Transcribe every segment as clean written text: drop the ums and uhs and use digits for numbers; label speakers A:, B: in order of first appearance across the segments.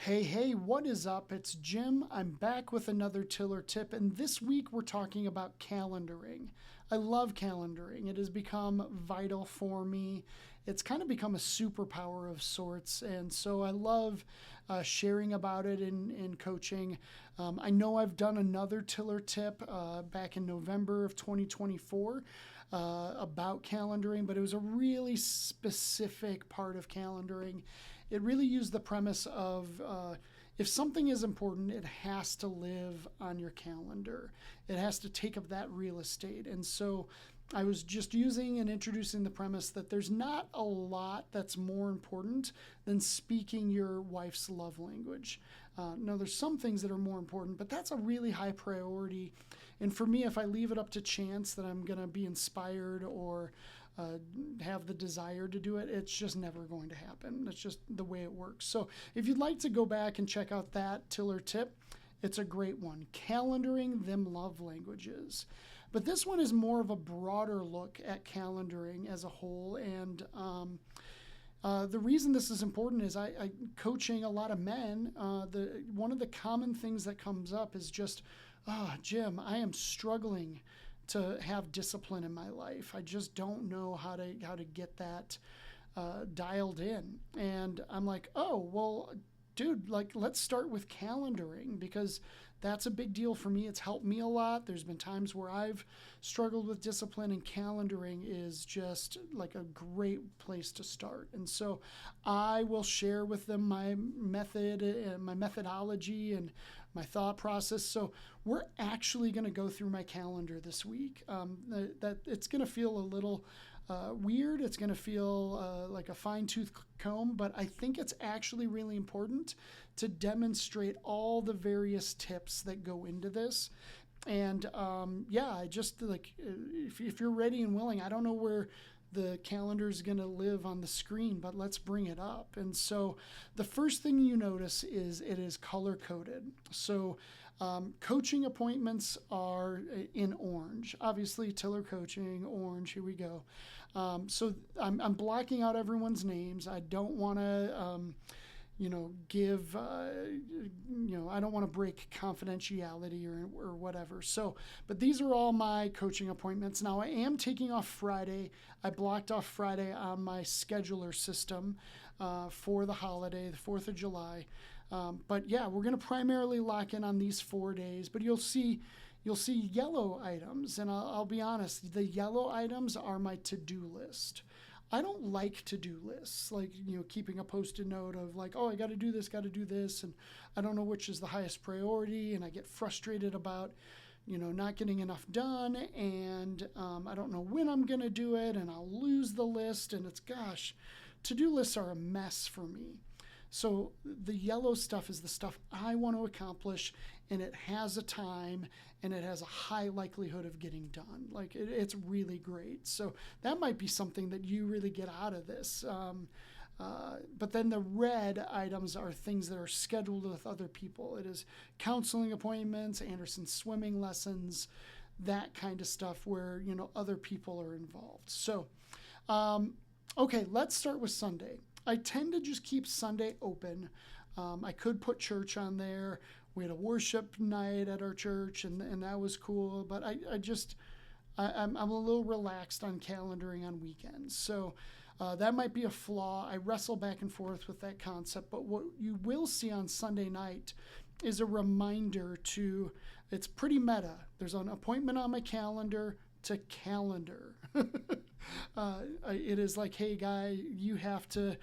A: Hey, what is up? It's Jim. I'm back with another Tiller tip, and this week we're talking about calendaring. I love calendaring. It has become vital for me. It's kind of become a superpower of sorts, and so I love sharing about it in coaching. I know I've done another Tiller tip back in November of 2024 about calendaring, but it was a really specific part of calendaring. It really used the premise of if something is important, it has to live on your calendar. It has to take up that real estate. And so I was just using and introducing the premise that there's not a lot that's more important than speaking your wife's love language. No, there's some things that are more important, but that's a really high priority. And for me, if I leave it up to chance that I'm going to be inspired or have the desire to do it, it's just never going to happen. That's just the way it works. So if you'd like to go back and check out that Tiller tip, it's a great one. Calendaring them love languages. But this one is more of a broader look at calendaring as a whole. And the reason this is important is I coaching a lot of men. One of the common things that comes up is just, Jim, I am struggling to have discipline in my life. I just don't know how to get that dialed in. And I'm like, oh, well, dude, like, let's start with calendaring because that's a big deal for me. It's helped me a lot. There's been times where I've struggled with discipline, and calendaring is just like a great place to start. And so I will share with them my method and my methodology and my thought process. So we're actually going to go through my calendar this week. That it's going to feel a little weird. It's going to feel like a fine-tooth comb, but I think it's actually really important to demonstrate all the various tips that go into this. And I just like if you're ready and willing, I don't know where the calendar is going to live on the screen, but let's bring it up. And so the first thing you notice is it is color coded. So coaching appointments are in orange. Obviously, Tiller Coaching, orange, here we go. So I'm blocking out everyone's names. I don't want to give, I don't want to break confidentiality or whatever. So, but these are all my coaching appointments. Now, I am taking off Friday. I blocked off Friday on my scheduler system for the holiday, the 4th of July. But yeah, we're going to primarily lock in on these 4 days, but you'll see yellow items. And I'll be honest, the yellow items are my to-do list. I don't like to-do lists, like, keeping a post-it note of like, oh, I got to do this, and I don't know which is the highest priority, and I get frustrated about, not getting enough done, and I don't know when I'm going to do it, and I'll lose the list, and to-do lists are a mess for me. So the yellow stuff is the stuff I want to accomplish, and it has a time, and it has a high likelihood of getting done. Like it's really great. So that might be something that you really get out of this. But then the red items are things that are scheduled with other people. It is counseling appointments, Anderson swimming lessons, that kind of stuff where, other people are involved. So, okay, let's start with Sunday. I tend to just keep Sunday open. I could put church on there. We had a worship night at our church, and that was cool. But I'm a little relaxed on calendaring on weekends. So that might be a flaw. I wrestle back and forth with that concept. But what you will see on Sunday night is a reminder it's pretty meta. There's an appointment on my calendar to calendar. It is like, hey, guy, you have to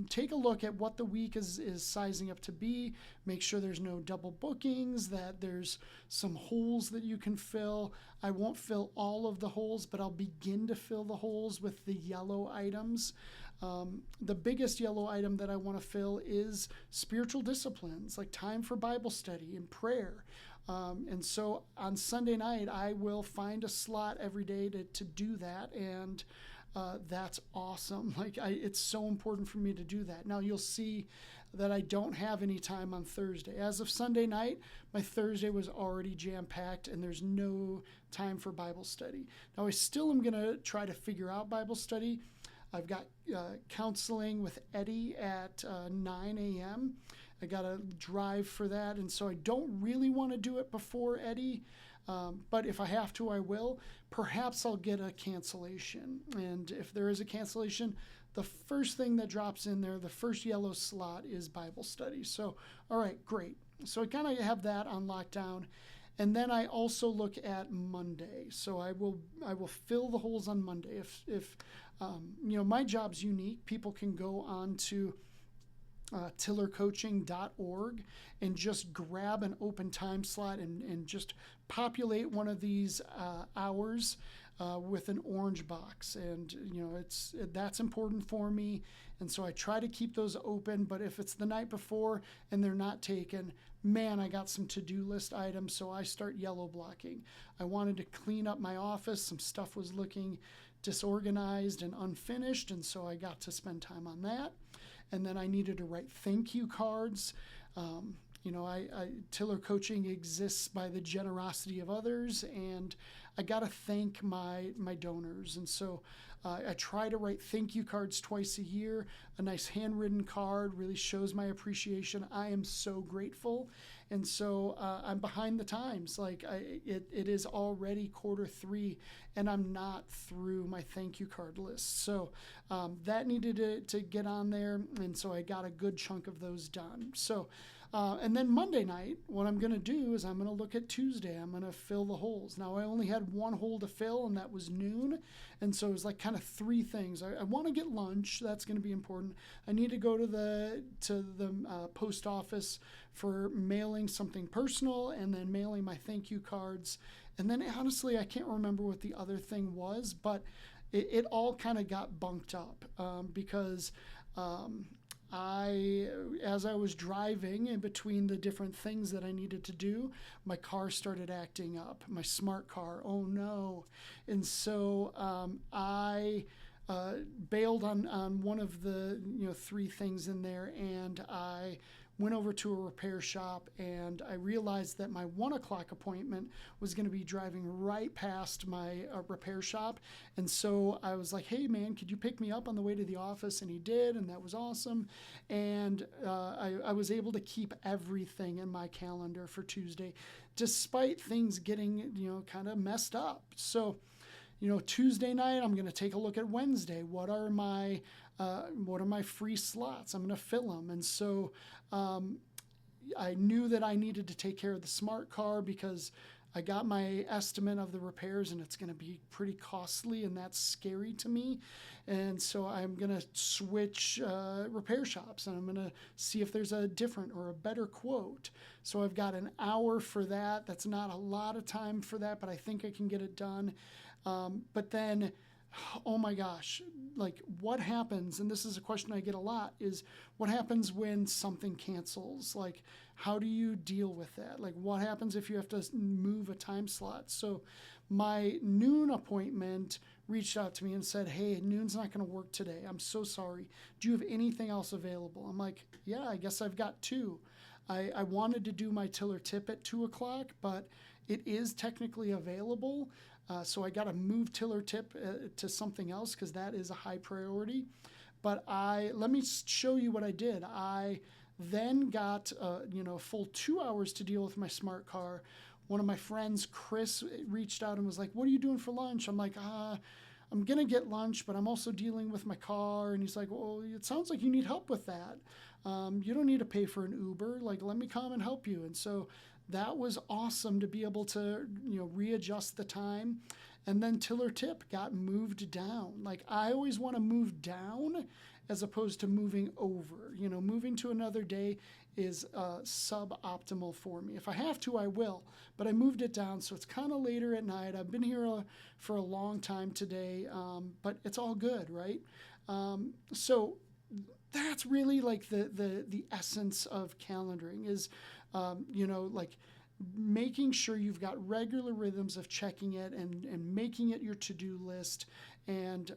A: take a look at what the week is sizing up to be. Make sure there's no double bookings, that there's some holes that you can fill. I won't fill all of the holes, but I'll begin to fill the holes with the yellow items. The biggest yellow item that I want to fill is spiritual disciplines, like time for Bible study and prayer. And so on Sunday night, I will find a slot every day to do that. And that's awesome. It's so important for me to do that. Now you'll see that I don't have any time on Thursday. As of Sunday night, my Thursday was already jam-packed and there's no time for Bible study. Now I still am going to try to figure out Bible study. I've got counseling with Eddie at 9 a.m. I got to drive for that, and so I don't really want to do it before Eddie. But if I have to, I will. Perhaps I'll get a cancellation. And if there is a cancellation, the first thing that drops in there, the first yellow slot, is Bible study. So, all right, great. So I kind of have that on lockdown. And then I also look at Monday. So I will fill the holes on Monday. If my job's unique, people can go on to tillercoaching.org and just grab an open time slot and just populate one of these hours with an orange box. And that's important for me, and so I try to keep those open. But if it's the night before and they're not taken, man, I got some to-do list items, so I start yellow blocking. I wanted to clean up my office. Some stuff was looking disorganized and unfinished, and so I got to spend time on that. And then I needed to write thank you cards. Tiller Coaching exists by the generosity of others, and I got to thank my donors. And so I try to write thank you cards twice a year. A nice handwritten card really shows my appreciation. I am so grateful. And so I'm behind the times. It is already Q3, and I'm not through my thank you card list. So that needed to get on there, and so I got a good chunk of those done. So and then Monday night, what I'm going to do is I'm going to look at Tuesday. I'm going to fill the holes. Now, I only had one hole to fill, and that was noon. And so it was like kind of three things. I want to get lunch. That's going to be important. I need to go to the post office for mailing something personal and then mailing my thank you cards. And then, honestly, I can't remember what the other thing was, but it all kind of got bunked up because as I was driving in between the different things that I needed to do, my car started acting up, my smart car. Oh no. And so I bailed on one of the three things in there, and I went over to a repair shop, and I realized that my 1 o'clock appointment was going to be driving right past my repair shop. And so I was like, hey man, could you pick me up on the way to the office? And he did, and that was awesome. And I was able to keep everything in my calendar for Tuesday, despite things getting, kind of messed up. So, Tuesday night, I'm going to take a look at Wednesday. What are my free slots? I'm going to fill them. And so I knew that I needed to take care of the smart car because I got my estimate of the repairs, and it's going to be pretty costly, and that's scary to me. And so I'm going to switch repair shops, and I'm going to see if there's a different or a better quote. So I've got an hour for that. That's not a lot of time for that, but I think I can get it done. But then, oh my gosh, what happens, and this is a question I get a lot, is what happens when something cancels? How do you deal with that? What happens if you have to move a time slot? So my noon appointment reached out to me and said, hey, noon's not going to work today. I'm so sorry. Do you have anything else available? I'm like, yeah, I guess I've got two. I wanted to do my Tiller Tip at 2 o'clock, but it is technically available. So I got to move Tiller Tip to something else because that is a high priority. But let me show you what I did. I then got a full 2 hours to deal with my smart car. One of my friends, Chris, reached out and was like, what are you doing for lunch? I'm like, I'm going to get lunch, but I'm also dealing with my car. And he's like, well, it sounds like you need help with that. You don't need to pay for an Uber. Let me come and help you. And so that was awesome to be able to, readjust the time. And then Tiller Tip got moved down. I always want to move down as opposed to moving over. Moving to another day is suboptimal for me. If I have to, I will. But I moved it down, so it's kind of later at night. I've been here for a long time today, but it's all good, right? So that's really the essence of calendaring is, making sure you've got regular rhythms of checking it and making it your to-do list and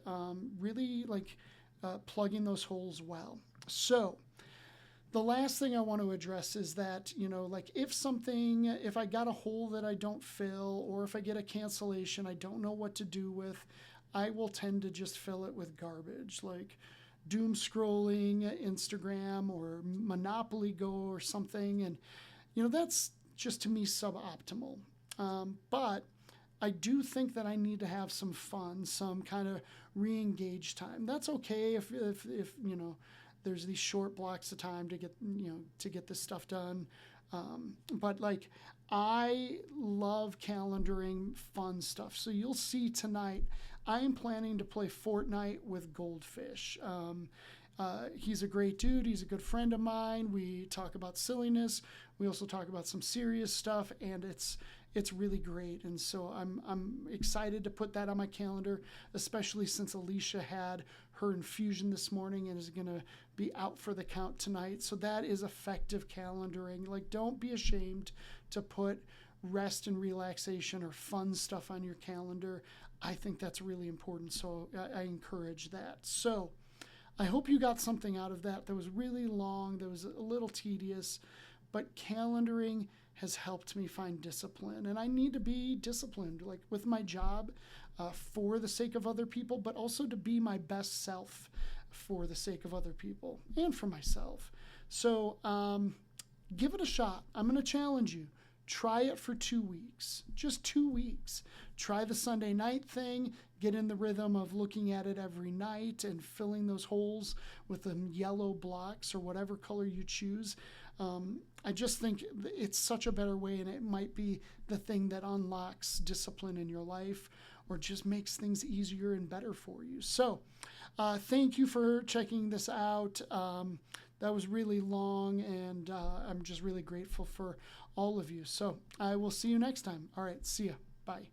A: really plugging those holes well. So the last thing I want to address is that, if I got a hole that I don't fill or if I get a cancellation I don't know what to do with, I will tend to just fill it with garbage like doom scrolling, Instagram, or Monopoly Go or something. And, that's just to me suboptimal. But I do think that I need to have some fun, some kind of re-engage time. That's okay if there's these short blocks of time to get this stuff done. But like, I love calendaring fun stuff. So you'll see tonight, I am planning to play Fortnite with Goldfish. He's a great dude. He's a good friend of mine. We talk about silliness. We also talk about some serious stuff, and it's really great. And so I'm excited to put that on my calendar, especially since Alicia had her infusion this morning and is going to be out for the count tonight. So that is effective calendaring. Like, don't be ashamed to put rest and relaxation or fun stuff on your calendar. I think that's really important. So I encourage that. So I hope you got something out of that. That was really long. That was a little tedious, but calendaring has helped me find discipline. And I need to be disciplined, like with my job, for the sake of other people, but also to be my best self for the sake of other people and for myself. So give it a shot. I'm going to challenge you. Try it for 2 weeks, just 2 weeks. Try the Sunday night thing, get in the rhythm of looking at it every night and filling those holes with the yellow blocks or whatever color you choose. I just think it's such a better way, and it might be the thing that unlocks discipline in your life or just makes things easier and better for you. So thank you for checking this out. That was really long, and I'm just really grateful for all of you. So I will see you next time. All right, see ya. Bye.